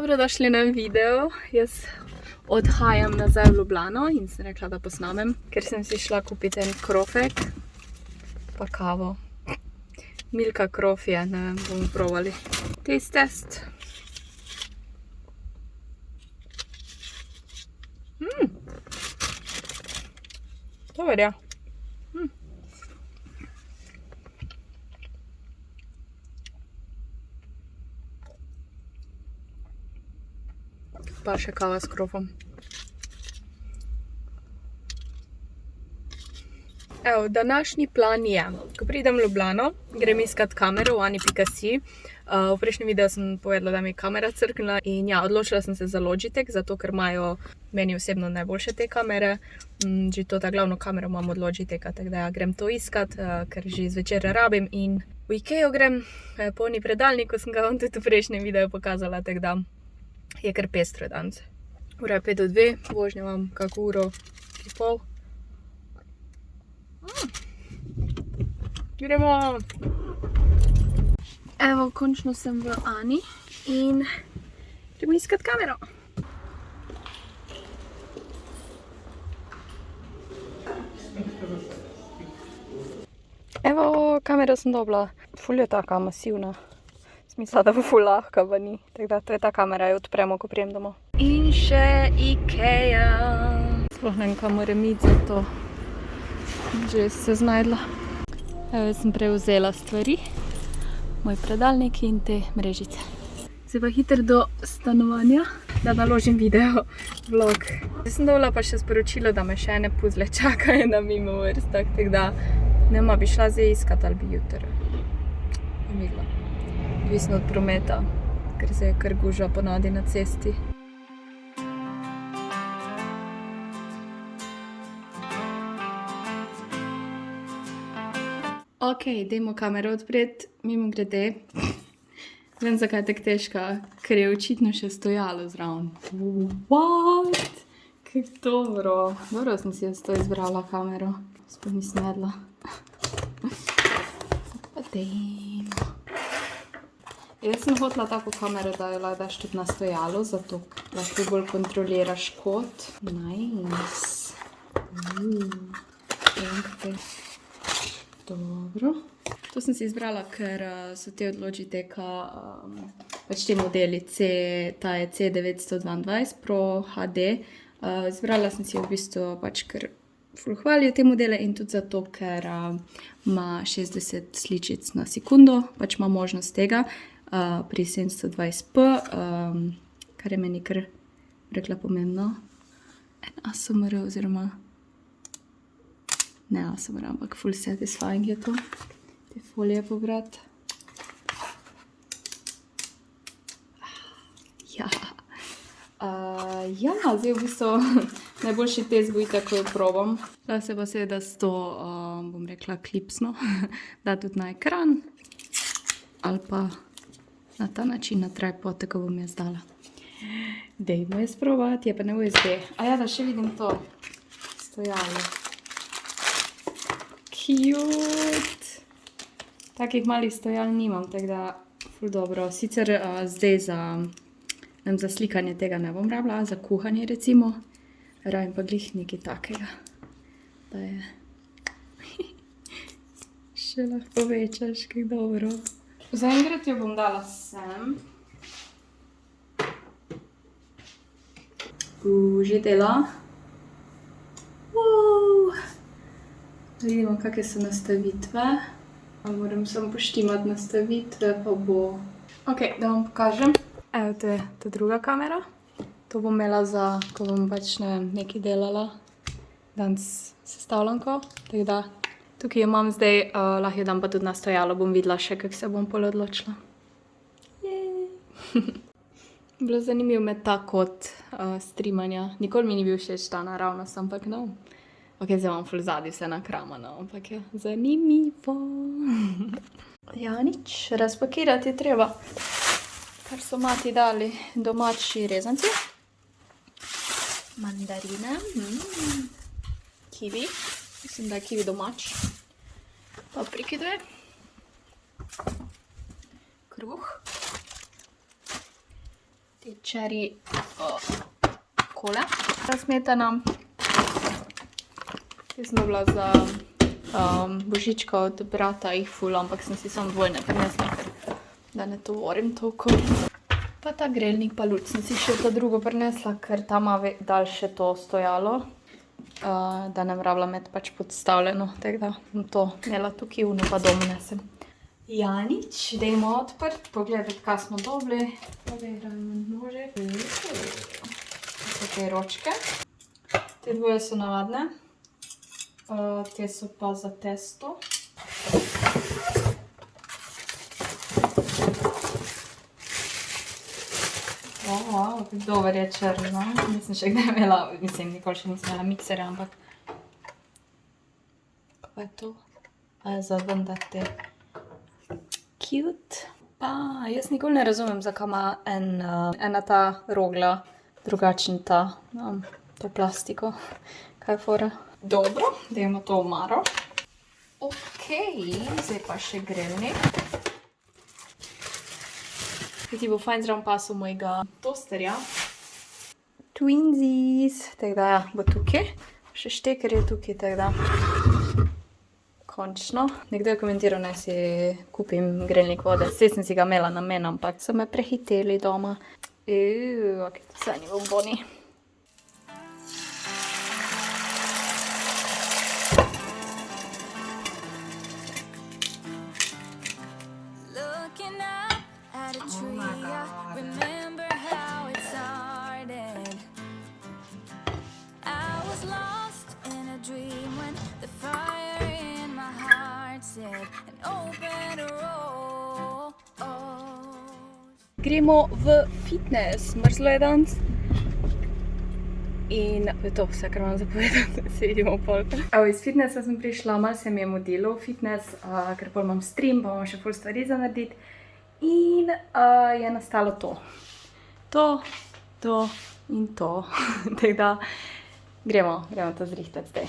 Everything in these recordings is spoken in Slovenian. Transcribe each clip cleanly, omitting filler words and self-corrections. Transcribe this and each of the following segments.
Dobrodošli na video. Jaz odhajam nazaj v Ljubljano in sem rekla, da posnamem, ker sem si šla kupiti en krofek pa kavo. Milka krofje, ne vem, bomo probali. Taste test. Dober, ja. Pa še kava s krofom. Evo, današnji plan je, ko pridem v Ljubljano, grem iskat kamero v Ani.si. V prejšnjem videu sem povedala, da mi je kamera crknila in ja, odločila sem se za Logitech, zato ker imajo meni osebno najboljše te kamere. Že to ta glavno kamero imam od Logitecha, tako da ja, grem to iskat, ker že zvečer rabim in v Ikeo grem, polni predalnik, ko sem ga vam tudi v prejšnjem videu pokazala, tako da je kar pestro danes. Ura je 5 do 2, vožnja imam kako uro in pol. Gremo! Evo, končno sem v Ani in gremo iskat kamero. Evo, kamero sem dobila. Ful je taka masivna. Smisla, da bo ful lahka, pa ni. Tako da, to je ta kamera, jo odpremo, ko prijem domov. In še Ikea. Sploh ne vem, kam moram iti za to. Že se znajdla. Evo, jaz sem prevzela stvari. Moj predalnik in te mrežice. Zdaj pa hiter do stanovanja, da naložim video, vlog. Zdaj sem dobila pa še sporočilo, da me še ene puzle čakajo na mimo vrstah, tako da nema bi šla zdaj iskat ali bi jutri. Videla. Odvisno od prometa, ker se je kar gužva ponavadi na cesti. Ok, dajmo kamero odpreti, mimo grede. Vem, zakaj je tako težka, ker je očitno še stojalo zraven. What? Kako dobro. Dobro sem si jaz to izbrala kamero. Sploh nisem vedela. Pa dajmo. Jaz sem hotela tako kamero, da jo lahko daš tudi na stojalo, zato lahko bolj kontroliraš kot. Nice. Dobro. To sem si izbrala, ker so te od Logitecha, pač te modeli ta je C922 Pro HD. Izbrala sem si v bistvu pač, ker ful hvalijo te modele in tudi zato, ker ima 60 sličic na sekundo, pač ima možnost tega pri 720p, kar je meni kar rekla pomembno. En ASMR oziroma ne ASMR, ampak full satisfying je to. Te folije pobrat. Ja. Ja, zdaj v bistvu najboljši test bo itak, ko jo probam. Da se pa seveda s to, bom rekla, klipsno, da tudi na ekran. Ali pa na ta način na tripod, tako bom jaz dala. Dajmo jaz probati, je pa ne USB. A ja, da še vidim to stojalo. Cute! Takih malih stojal nimam, tako da ful dobro. Sicer zdaj za slikanje tega ne bom rabila, za kuhanje recimo. Rabim pa glih nekaj takega, da je še lahko večaš, kako dobro. Zaenkrat jo bom dala sem. Že dela. Da vidimo, kakve so nastavitve. Moram samo poštimati nastavitve, pa bo... Ok, da vam pokažem. Evo, to je ta druga kamera. To bom imela za, ko bom pač, ne vem, nekaj delala. Danes sestavljanko. Tako da, tukaj jo imam zdaj, lahko jo dam pa tudi na stojalo. Bom videla še, kako se bom pol odločila. Bilo zanimivo med ta kot streamanja. Nikoli mi ni bil všeč ta naravnost, ampak no. Ok, zdaj imam ful zadnji vse nakramano, ampak je zanimivo. Ja, nič, razpakirati je treba. Kar so mati dali domači rezanci. Mandarine. Kiwi. Mislim, da je kiwi domač. Paprike 2. Kruh. te cherry kole. Ta smetana. Te sem dobila za božička od brata jih ful, ampak sem si samo dvojne prinesla, ker da ne tovorim toliko. Pa ta grelnik pa luč sem si še ta drugo prinesla, ker ta ima daljše to stojalo, da ne rabila imeti pač podstavljeno, tako da bom to imela tukaj, ono pa doma nesem. Ja, nič, dajmo odprt, pogledati, kaj smo dobili. Pogledajmo nožek. So te ročke. Te dvoje so navadne. Te so pa za testo. Wow, dober je črno. Nisem še kdaj imela, nikoli še nisem imela miksera, ampak... Kaj je to? A je za vendate. Cute. Pa, jaz nikoli ne razumem, zakaj ima ena ta rogla drugačen to plastiko. Kaj je fora? Dobro, dajmo to v omaro. Okej, zdaj pa še grelnik. Ti bo fajn zraven pasel mojega tosterja. Twinsies. Tako da ja, bo tukaj. Še šteker je tukaj, tako da. Končno. Nekdo je komentiral, naj si kupim grelnik vode. Saj sem si ga imela namen, ampak so me prehiteli doma. Ok, to saj ni bomboni. Gremo v fitness, mrzlo je danes. In to je to vse, kar imam za povedati, se vidimo pol. Iz fitnessa sem prišla, malo se mi je mudilo v fitness, ker pol imam stream, pa imam še ful stvari za narediti. In je nastalo to. To in to. Tako da gremo to zrihtati zdaj.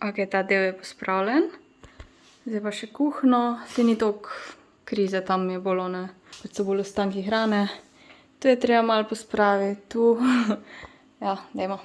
Ok, ta del je pospravljen. Zdaj pa še kuhno. Saj ni toliko krize, tam je bolj one, pač so bolj ostanki hrane. Tu je treba malo pospraviti, tu. Ja, dajmo.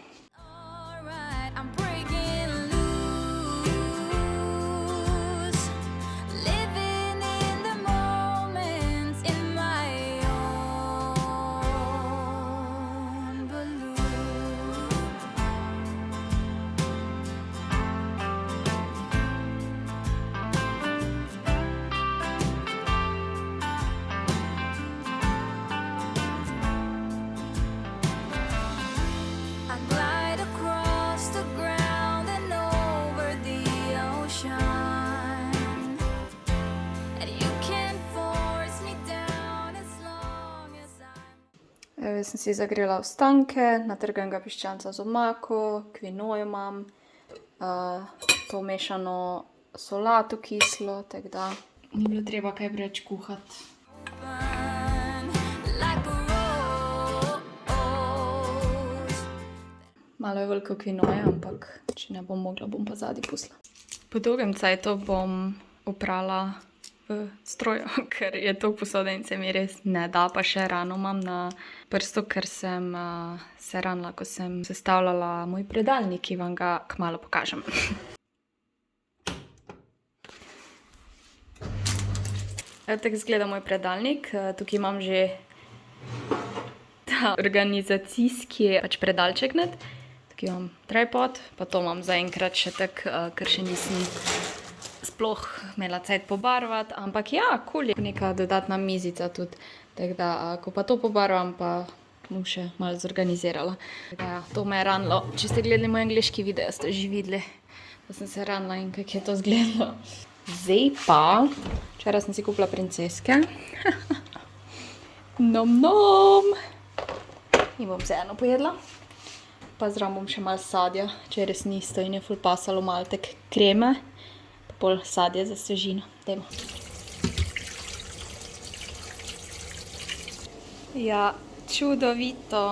Jaz sem si zagrela ostanke, natrganega piščanca z omako, kvinojo imam, to mešano solato kislo, tako da ni bilo treba kaj preveč kuhati. Malo je veliko kvinoje, ampak če ne bom mogla, bom pa zadnji pustila. Po dolgem cajtu bom oprala v stroju, ker je to posode in se mi res ne da, pa še rano imam na prstu, ker sem se ranila, ko sem sestavljala moj predalnik, ki vam ga kmalu pokažem. Tako izgleda moj predalnik. Tukaj imam že ta organizacijski predalček not. Tukaj imam tripod, pa to imam zaenkrat še tako, ker še nisem sploh imela cajt pobarvati, ampak ja, cool je neka dodatna mizica tudi. Tako da, ko pa to pobarvam, pa bom še malo zorganizirala. Tako da, ja, to me je ranilo. Če ste gledali moj angliški video, ste že videli, da sem se ranila in kako je to izgledalo. Zdaj pa, včeraj sem si kupila princeske. Nom nom! In bom se eno pojedla. Pa zraven bom še malo sadja, če res ni isto in je ful pasalo malo tek kreme. Pa pol sadje za svežino. Dajmo. Ja, čudovito.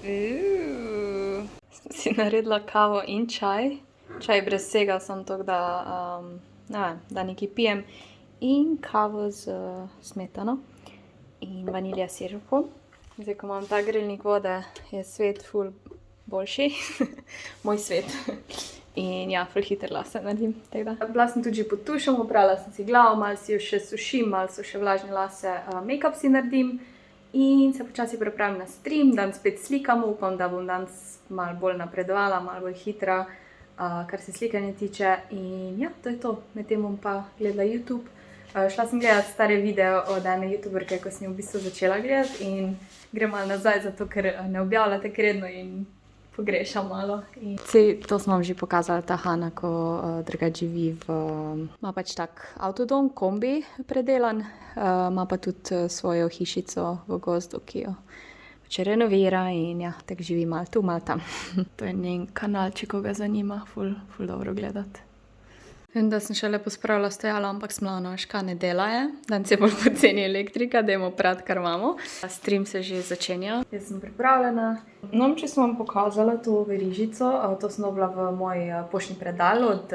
Sem si naredila kavo in čaj. Čaj brez vsega, samo to, da, da nekaj pijem. In kavo z smetano in vanilja sirupom. Zdaj, ko imam ta grelnik vode, je svet ful boljši. Moj svet. In ja, ful hitro lase naredim. Bila sem tudi že pod tušem, oprala sem si glavo, malo si jo še sušim, malo so še vlažne lase, make-up si naredim. In se počasi pripravim na stream, dan spet slikam, upam, da bom danes malo bolj napredovala, malo bolj hitra, kar se slikanja tiče. In ja, to je to. Medtem bom pa gledala YouTube. Šla sem gledati stare videe od ene youtuberke, ko sem jo v bistvu začela gledati in grem malo nazaj, zato ker ne objavlja tako redno in pogrešam malo. To sem vam že pokazala, ta Hana, ko drugače živi ima pač tak avtodom, kombi predelan, ima pa tudi svojo hišico v gozdu, ki jo pač renovira in ja, tako živi malo tu, malo tam. To je njen kanal, če koga zanima, ful dobro gledati. Vem, da sem šele pospravila stojalo, ampak smlano, ška ne dela je. Danes je bolj poceni elektrika, dajmo prati, kar imamo. Stream se že začenja. Jaz sem pripravljena. No, če sem vam pokazala to verižico, to sem dobila v moj poštni predal od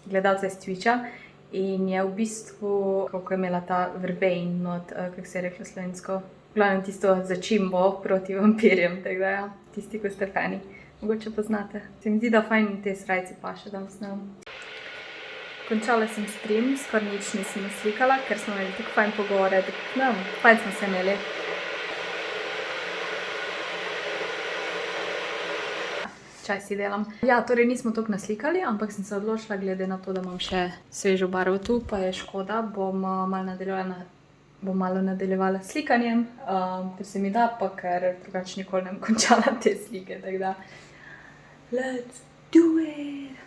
gledalca iz Twitcha. In je v bistvu, kako je imela ta verbein not, kako se je rekla slovensko, glavno tisto začimbo proti vampirjem, tako da ja, tisti, ko ste fani, mogoče poznate. Se mi zdi, da fajn te srajci paše, da vam snem. Končala sem stream, skoraj nič nisem naslikala, ker smo imeli tako fajn pogovore, fajn smo se imeli. Čaj si delam. Ja, torej nismo toliko naslikali, ampak sem se odločila, glede na to, da imam še svežo barvo tu, pa je škoda, bom malo nadaljevala s slikanjem, ker se mi da, pa ker drugače nikoli ne bom končala te slike, tako da let's do it!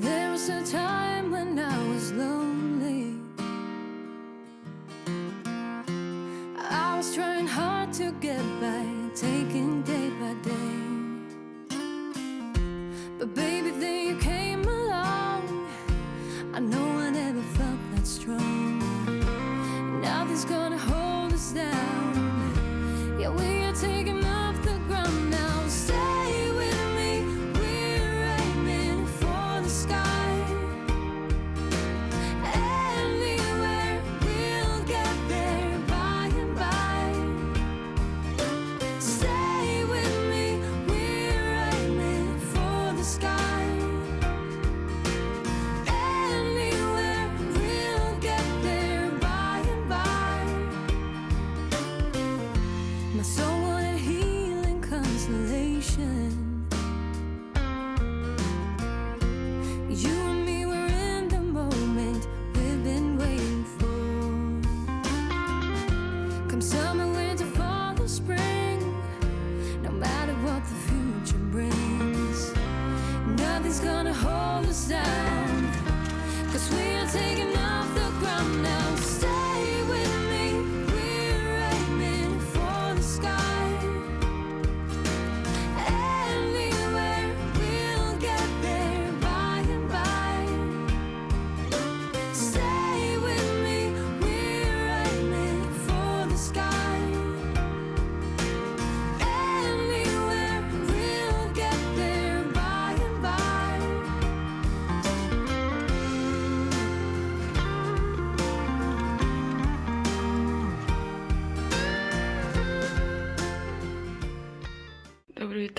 There was a time when I was lonely. I was trying hard to get by, taking day by day. But baby, then you came along. I know I never felt that strong. Nothing's gonna hold us down. Yeah, we are taking off the ground now. Stay with me, we're aiming for the sky. Anywhere, we'll get there by and by. Stay with me, we're aiming for the sky.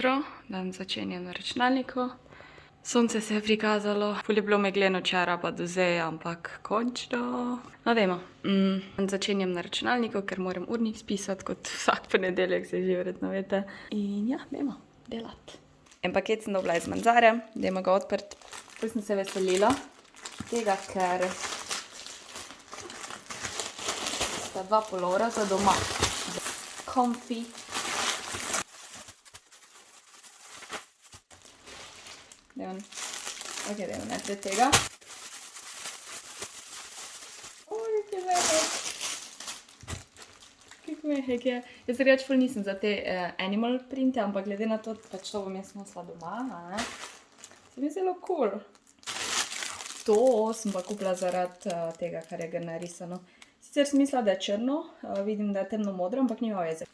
jutro, dan začenjam na računalniku. Sonce se je prikazalo, ful je bilo megleno včeraj pa do zdaj, ampak končno. No, dajmo. Začenjam na računalniku, ker moram urnik spisati, kot vsak ponedeljek, se že verjetno veste. In ja, dajmo delati. En paket sem dobila iz Manzare, dajmo ga odprt. Ful sem se veselila tega, ker sta 2 pulovera za doma. Comfy. Ok, dajmo najprej tega. Kje mehek. Kak mehek je. Jaz reč ful nisem za te animal printe, ampak glede na to, pač to bom jaz nosila doma, se mi zelo cool. To sem pa kupila zaradi tega, kar je ga narisano. Sicer sem mislila, da je črno, vidim, da je temno modro, ampak nima veze.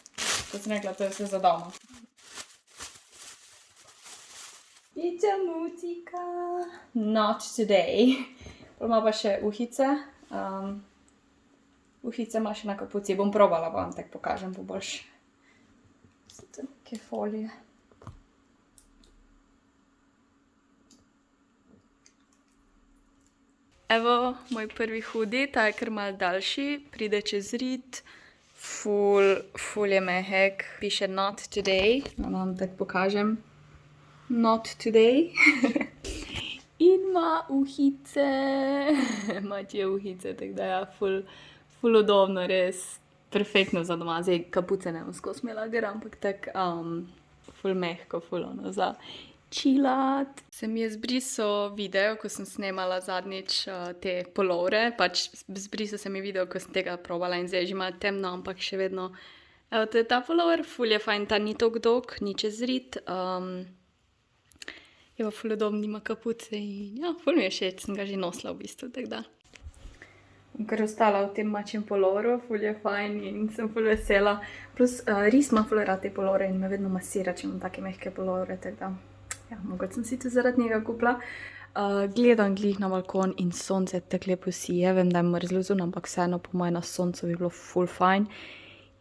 Kot sem rekla, to je vse za doma. Pijamucika. Not today. Potem ima pa še uhice. Uhice ima še na kapuci. Bom probala, pa vam tako pokažem po boljše. Neke folije. Evo, moj prvi hoodie, ta je kar malo daljši, pride čez rit. Ful je mehek. Piše not today. Vam tako pokažem. Not today. In ima uhice. Mačje uhice, tako da ja, ful udobno, res. Perfektno za doma. Zdaj kapuce ne bom skozi imela gor, ampak tako ful mehko, ful ono za chillat. Se mi je zbrisal video, ko sem snemala zadnjič te pulovre. Pač zbrisal se mi video, ko sem tega probala in zdaj že malo temno, ampak še vedno. Evo, to je ta pulover, ful je fajn, ta ni toliko dolg, ni čez rit. Je pa ful udobno, nima kapuce in ja, ful mi je všeč, sem ga že nosila v bistvu, tako da. Bom kar ostala v tem mačjem puloveru, ful je fajn in sem ful vesela. Plus res ima ful rad te pulovre in me vedno masira, če imam take mehke pulovre, tako da. Ja, mogoče sem si tudi zaradi njega kupila. Gledam glih na balkon in sonce tako lepo sije. Vem, da je mrzlo zunaj, ampak vseeno po moje na soncu bi bilo ful fajn.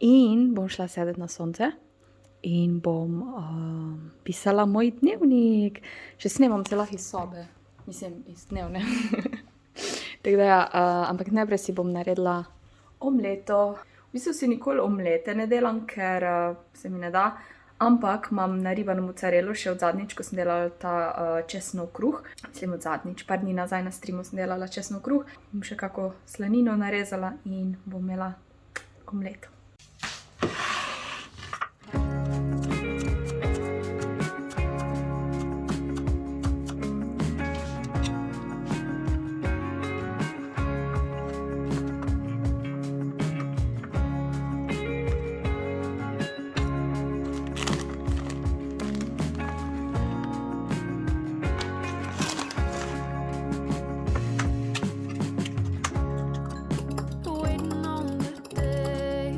In bom šla sedeti na sonce in bom pisala moj dnevnik. Še snemam se lahko iz sobe. Mislim, iz dnevne. Tako da ja, ampak najprej si bom naredila omleto. V bistvu si nikoli omlete ne delam, ker se mi ne da. Ampak imam naribano mozzarelo še od zadnjič, ko sem delala ta česnov kruh. Mislim od zadnjič, par dni nazaj na streamu sem delala česnov kruh. Bom še kako slanino narezala in bom imela omleto. Waiting on the day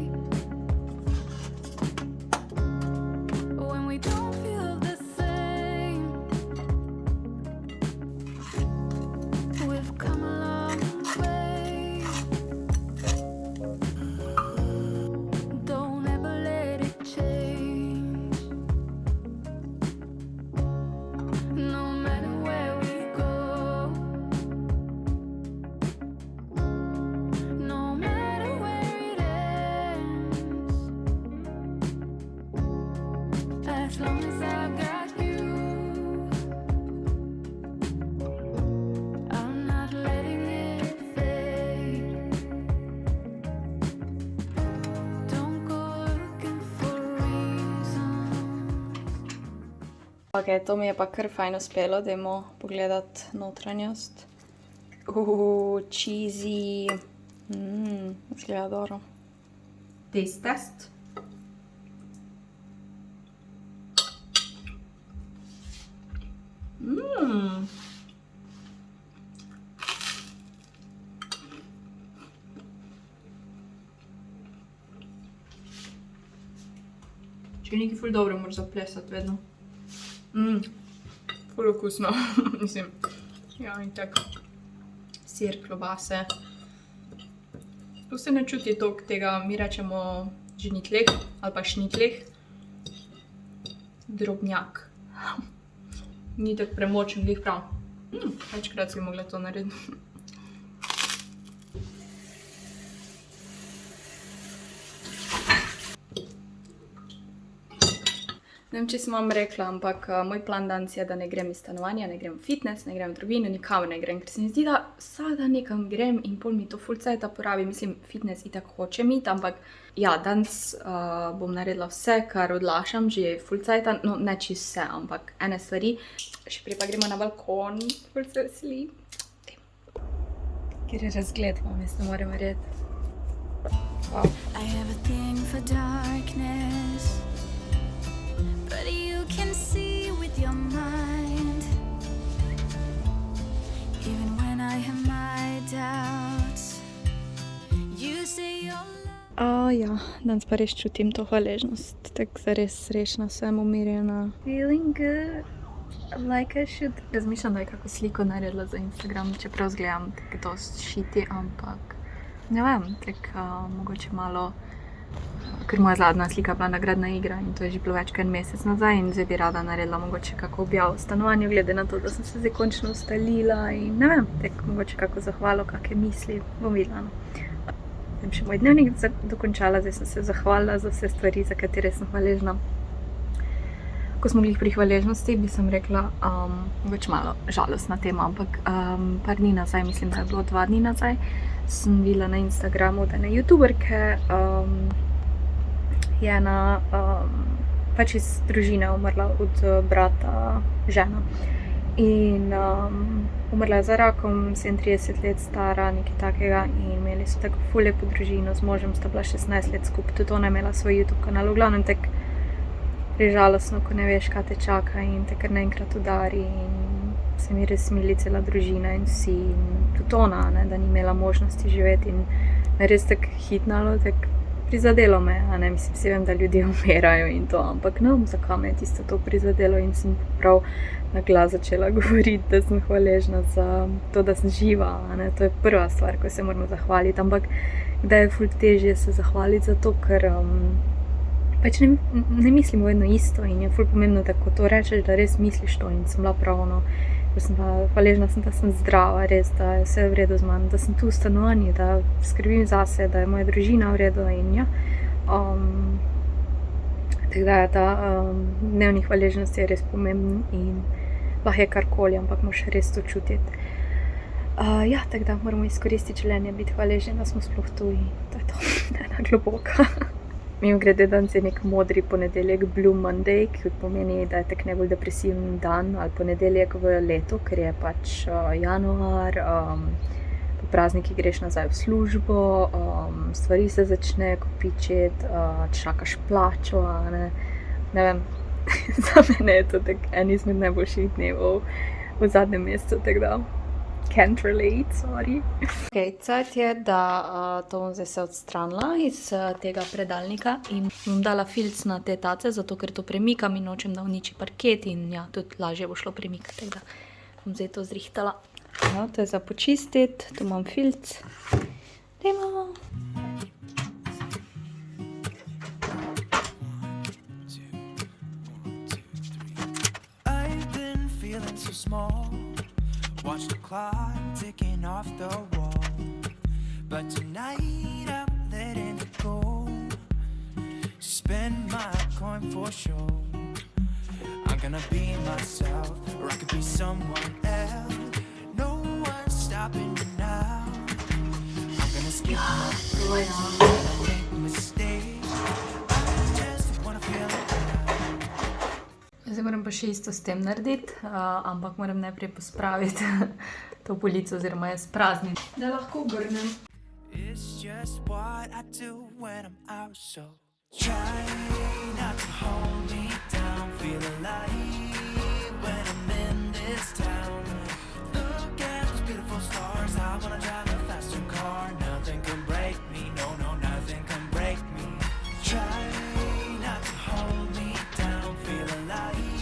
when we don't feel the same. We've come a long way. Don't ever let it change. No matter where we go, no matter where it ends, as long as I got you, I'm not letting it fade. Don't go looking for reasons. Ok, to mi je pa kar fajn uspelo, dajmo pogledati notranjost. Cheesy. Izgleda dobro. Taste test. Če je nekaj ful dobro, moraš zaplesati vedno. Ful okusno. Mislim, ja, in tako. Sir, klobase. Tu se ne čuti toliko tega, mi rečemo žnitleh ali pa šnitleh. drobnjak. Ni tako premočen, glih prav. Večkrat si mogla to narediti. Ne vem, če sem vam rekla, ampak moj plan danes je, da ne grem iz stanovanja, ne grem v fitness, ne grem v trgovino, nikamor ne grem, ker se mi zdi, da vsak dan nekam grem in pol mi to ful cajta porabi. Mislim, fitness itak hočem iti, ampak ja, danes bom naredila vse, kar odlašam, že ful cajta, no ne čisto vse, ampak ene stvari. Še prej pa gremo na balkon, ful se veseli. Kjer je razgled, jaz ne morem verjeti. Wow. I have a thing for darkness, but you can see with your mind. Even when I have my doubts, you say you're Ja, danes pa res čutim to hvaležnost, tako zares srečna sem, umirjena. Feeling good, like I should. Razmišljam, da je kako sliko naredila za Instagram, čeprav zgledam tako dosti shitty, ampak ne vem, tako mogoče malo, ker moja zadnja slika bila nagradna igra in to je že bilo več kot en mesec nazaj in zdaj bi rada naredila mogoče kako objav v stanovanju, glede na to, da sem se zdaj končno ustalila in ne vem, tako mogoče kako zahvalo, kakšne misli bom videla. Sem še moj dnevnik dokončala, zdaj sem se zahvalila za vse stvari, za katere sem hvaležna. Ko smo bili pri hvaležnosti, bi sem rekla, mogoče malo žalostna tema, ampak par dni nazaj, mislim, da je bilo 2 dni nazaj, sem videla na Instagramu, da ene youtuberke je ena pač iz družine umrla od brata žena. In umrla je za rakom, 37 let stara, nekaj takega in imeli so tako ful lepo družino, z možem sta bila 16 let skupaj, tudi ona je imela svoj YouTube kanal, v glavnem tako res žalostno, ko ne veš, kaj te čaka in te kar naenkrat udari in se mi res smili cela družina in vsi in tudi ona, ne, da ni imela možnosti živeti in me res tako hitnalo, tako prizadelo me, a ne, mislim, vsi vem, da ljudje umirajo in to, ampak ne vem, zakaj me je tisto to prizadelo in sem prav na glas začela govoriti, da sem hvaležna za to, da sem živa, a ne, to je prva stvar, ko se moramo zahvaliti, ampak kdaj je ful težje se zahvaliti za to, ker pač ne mislimo vedno isto in je ful pomembno, da ko to rečeš, da res misliš to in sem bila pravno, ker sem pa hvaležna, da sem zdrava, res, da je vse v redu z mano, da sem tu v stanovanju, da skrbim zase, da je moja družina v redu in ja. Tako da je ta dnevni hvaležnosti je res pomemben in lahko je karkoli, ampak moraš res to čutiti. Ja, tako da moramo izkoristiti življenje, biti hvaležni, da smo sploh tu in to je to, ena globoka. Mimogrede, danes je nek modri ponedeljek, Blue Monday, ki pomeni, da je tak najbolj depresiven dan ali ponedeljek v letu, ker je pač januar, po prazniki greš nazaj v službo, stvari se začne kopičiti, čakaš plačo, ne vem, za mene je to tak en izmed najboljših dnevov v zadnjem mesecu, tako da can't relate, sorry. Ok, cajt je, da to bom zdaj se odstranila iz tega predalnika in bom dala filc na te tace, zato ker to premikam in nočem, da uniči parket in ja, tudi lažje bo šlo premikati, tako da bom zdaj to zrihtala. No, to je za počistiti, tu imam filc. Dajmo! I've been feeling so small. Watch the clock ticking off the wall, but tonight I'm letting it go. Spend my coin for sure. I'm gonna be myself, or I could be someone else. No one's stopping me now. I'm gonna skip my friends, gonna make mistakes. I just wanna feel it. Zdaj moram pa še isto s tem narediti, ampak moram najprej pospraviti to polico oziroma jo sprazniti, da lahko obrnem. It's just what I do when I'm out, so try not to hold me down. Feel alive when I'm in this town. Look at those beautiful stars. I wanna drive a faster car. Nothing can break me, no, no, nothing can break me. Try not to hold me down. Feel alive.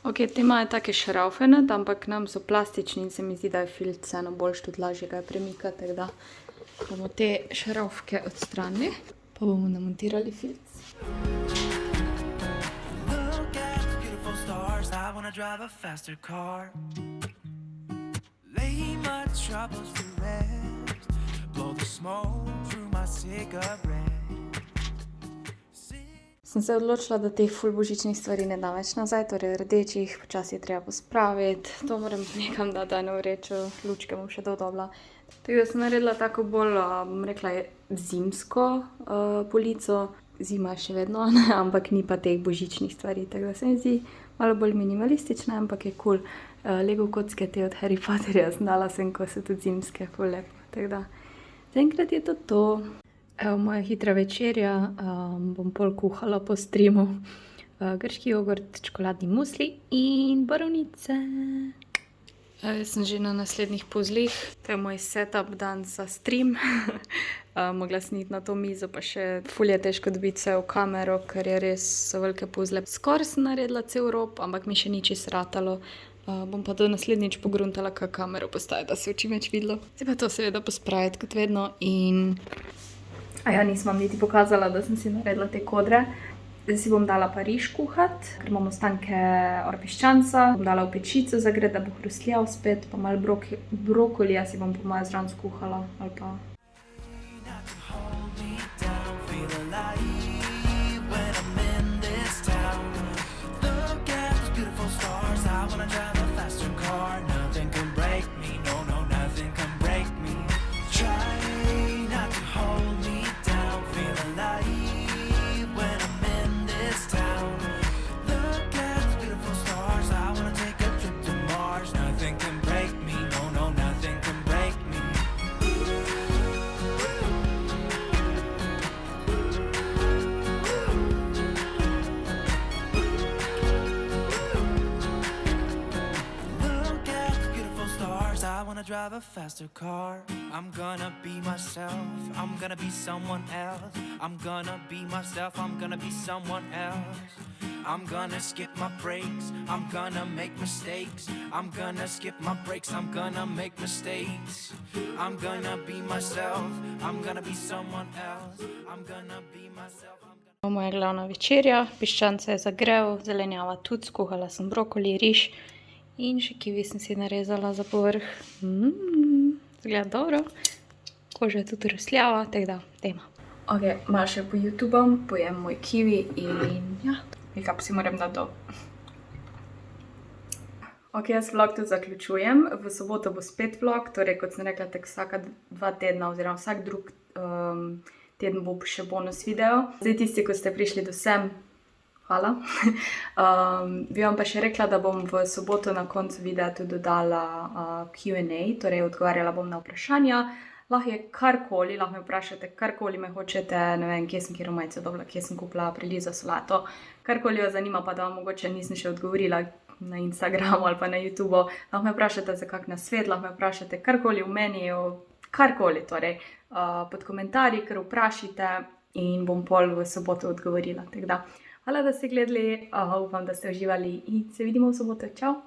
Ok, te imajo take šraufene, ampak nam so plastični in se mi zdi, da je filc eno boljš, tudi lažje ga je premikati, tako da Bomo te šravke odstranili, pa bomo namontirali filc. Look at the beautiful stars. I wanna drive a faster car. Lay my troubles to rest. Blow the smoke through my cigarette. Sem se odločila, da teh ful božičnih stvari ne dam več nazaj, torej rdečih, počasi je treba pospraviti. To moram nekam dati v vrečo, lučke bom še dodobla. Tako da sem naredila tako bolj, bom rekla, zimsko polico. Zima je še vedno, ampak ni pa teh božičnih stvari. Tako da se mi zdi malo bolj minimalistična, ampak je kul. Lego kocke te od Harry Potterja znala sem, ko so tudi zimske, ful lepo. Tako da zaenkrat je to. Evo moja hitra večerja, bom pol kuhala po streamu. Grški jogurt, čokoladni musli in borovnice. Jaz sem že na naslednjih puzlih. To je moj setup dan za stream. Mogla sem iti na to mizo, pa še ful je težko dobiti vse v kamero, ker je res so velike puzle. Skoraj sem naredila cel rob, ampak mi še ni čisto ratalo. Bom pa do naslednjič pogruntala, kako kamero postaje, da se v čim več videlo. Zdaj pa to seveda pospraviti kot vedno in... nisem vam niti pokazala, da sem si naredila te kodre. Zdaj si bom dala pa riž kuhat, ker imam ostanke piščanca. Bom dala v pečico zagret, da bo hrustljal spet, pa malo brokolija si bom po moje zraven skuhala. Ali pa... Drive a faster car. I'm gonna be myself. I'm gonna be someone else. I'm gonna be myself. I'm gonna be someone else. I'm gonna skip my breaks. I'm gonna make mistakes. I'm gonna skip my breaks. I'm gonna make mistakes. I'm gonna be myself. I'm gonna be someone else. I'm gonna be myself. Moja glavna večerja. Piščance je zagrel, zelenjava tudi, skuhala sem brokoli, riž. In še kiwi sem si narezala za povrh. Zgleda dobro. Koža je tudi hrustljava, tako da, dajmo. Ok, malo še po YouTubom, pojem moj kiwi in ja, nekaj si moram dati dol. Ok, jaz vlog tudi zaključujem. V soboto bo spet vlog, torej kot sem rekla, tak vsaka 2 tedna oziroma vsak drug teden bo še bonus video. Zdaj tisti, ko ste prišli do sem, hvala. Bi vam pa še rekla, da bom v soboto na koncu videa tudi dodala Q&A, torej odgovarjala bom na vprašanja. Lahko je karkoli, lahko me vprašate, karkoli me hočete, ne vem, kje sem kjero majico dobila, kje sem kupila prilizo solato. Karkoli vas zanima, pa da vam mogoče nisem še odgovorila na Instagramu ali pa na YouTubeu. Lahko me vprašate za kak nasvet, lahko me vprašate karkoli v meni, karkoli, torej pod komentarji, kar vprašite in bom pol v soboto odgovorila. Tako da, hvala, da ste gledali, upam, da ste uživali in se vidimo v soboto. Čau!